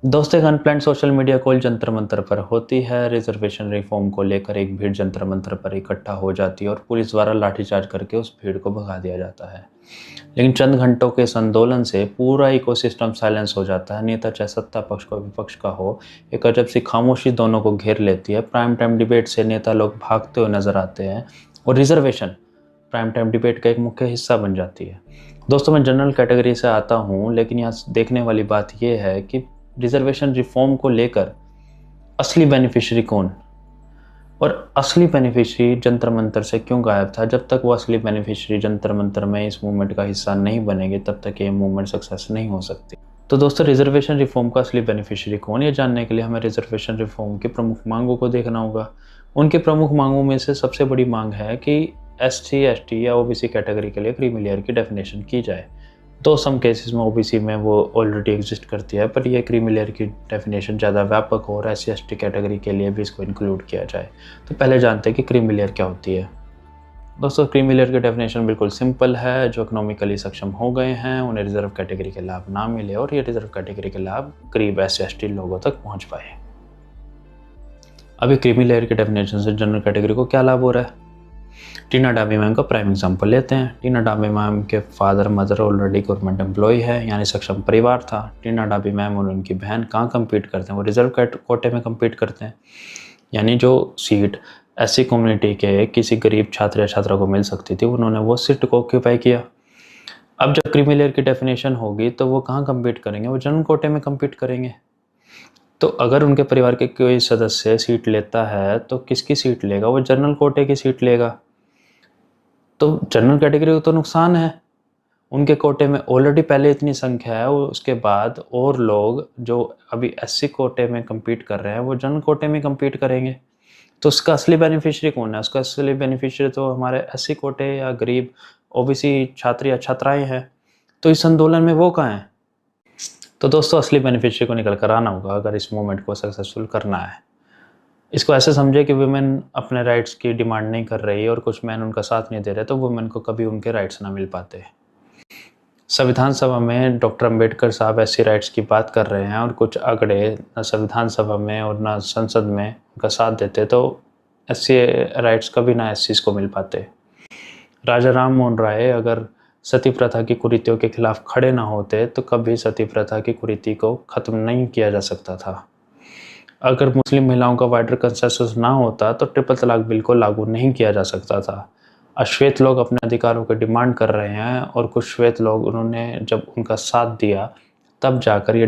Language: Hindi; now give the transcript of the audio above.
दोस्तों, एक unplanned social media call Jantar Mantar पर होती है। रिजर्वेशन रिफॉर्म को लेकर एक भीड़ जंतर मंतर पर इकट्ठा हो जाती है और पुलिस द्वारा लाठीचार्ज करके उस भीड़ को भगा दिया जाता है। लेकिन चंद घंटों के इस आंदोलन से पूरा इकोसिस्टम साइलेंस हो जाता है। नेता चाहे सत्ता पक्ष का विपक्ष का हो, एक अजब सी खामोशी दोनों को घेर लेती है। प्राइम टाइम डिबेट से नेता लोग भागते हुए नजर आते हैं और रिजर्वेशन प्राइम टाइम डिबेट का एक मुख्य हिस्सा बन जाती है। दोस्तों, मैं जनरल कैटेगरी से आता हूँ, लेकिन यहाँ देखने वाली बात यह है कि रिजर्वेशन रिफॉर्म को लेकर असली बेनिफिशियरी कौन और असली बेनिफिशियरी जंतर मंतर से क्यों गायब था। जब तक वो असली बेनिफिशियरी जंतर मंतर में इस मूवमेंट का हिस्सा नहीं बनेंगे, तब तक ये मूवमेंट सक्सेस नहीं हो सकती। तो दोस्तों, रिजर्वेशन रिफॉर्म का असली बेनिफिशियरी कौन, ये जानने के लिए हमें रिजर्वेशन रिफॉर्म की प्रमुख मांगों को देखना होगा। उनकी प्रमुख मांगों में से सबसे बड़ी मांग है कि SC, ST या OBC कैटेगरी के लिए क्रीमी लेयर की डेफिनेशन की जाए। तो सम केसेस में OBC में वो ऑलरेडी एग्जिस्ट करती है, पर ये क्रीमी लेयर की डेफिनेशन ज़्यादा व्यापक हो और SC, ST कैटेगरी के लिए भी इसको इंक्लूड किया जाए। तो पहले जानते हैं कि क्रीमी लेयर क्या होती है। दोस्तों, क्रीमी लेयर की डेफिनेशन बिल्कुल सिंपल है। जो इकोनॉमिकली सक्षम हो गए हैं, उन्हें रिजर्व कैटेगरी के लाभ ना मिले और ये रिजर्व कैटेगरी के लाभ करीब SC, ST लोगों तक पहुँच पाए। अभी क्रीमी लेयर की डेफिनेशन से जनरल कैटेगरी को क्या लाभ हो रहा है। टीना डाबी मैम का प्राइम एग्जांपल लेते हैं। टीना डाबी मैम के father mother already government employ है, यानी सक्षम परिवार था। टीना डाबी मैम और उनकी बहन कहाँ कम्पीट करते हैं, वो रिजर्व कोटे में कम्पीट करते हैं, यानी जो सीट SC कम्युनिटी के किसी गरीब छात्र या छात्रा को मिल सकती थी, उन्होंने वो सीट को ऑक्यूपाई किया। अब जब क्रीमी लेयर की डेफिनेशन होगी तो वो कहाँ कम्पीट करेंगे, वो जनरल कोटे में कम्पीट करेंगे। तो अगर उनके परिवार के कोई सदस्य सीट लेता है तो किसकी सीट लेगा, वो जनरल कोटे की सीट लेगा। तो जनरल कैटेगरी को तो नुकसान है, उनके कोटे में ऑलरेडी पहले इतनी संख्या है, उसके बाद और लोग जो अभी SC कोटे में कम्पीट कर रहे हैं वो जनरल कोटे में कम्पीट करेंगे। तो उसका असली बेनिफिशियरी कौन है, उसका असली बेनिफिशियरी तो हमारे SC कोटे या गरीब OBC छात्र या छात्राएं हैं। तो इस आंदोलन में वो कहाँ हैं। तो दोस्तों, असली बेनिफिशियरी को निकल कर आना होगा अगर इस मूवमेंट को सक्सेसफुल करना है। इसको ऐसे समझे कि वुमेन अपने राइट्स की डिमांड नहीं कर रही और कुछ मैन उनका साथ नहीं दे रहे, तो वुमेन को कभी उनके राइट्स ना मिल पाते। संविधान सभा में डॉक्टर अंबेडकर साहब ऐसी राइट्स की बात कर रहे हैं और कुछ अगड़े न संविधान सभा में और न संसद में उनका साथ देते, तो ऐसे राइट्स कभी ना SCs को मिल पाते। राजा राम मोहन राय अगर सती प्रथा की कुरीतियों के खिलाफ खड़े ना होते तो कभी सती प्रथा की कुरीति को खत्म नहीं किया जा सकता था। अगर मुस्लिम महिलाओं का वाइडर कंसेंसस ना होता तो ट्रिपल तलाक बिल को लागू नहीं किया जा सकता था। अश्वेत लोग अपने अधिकारों की डिमांड कर रहे हैं और कुछ श्वेत लोग उन्होंने जब उनका साथ दिया तब जाकर ये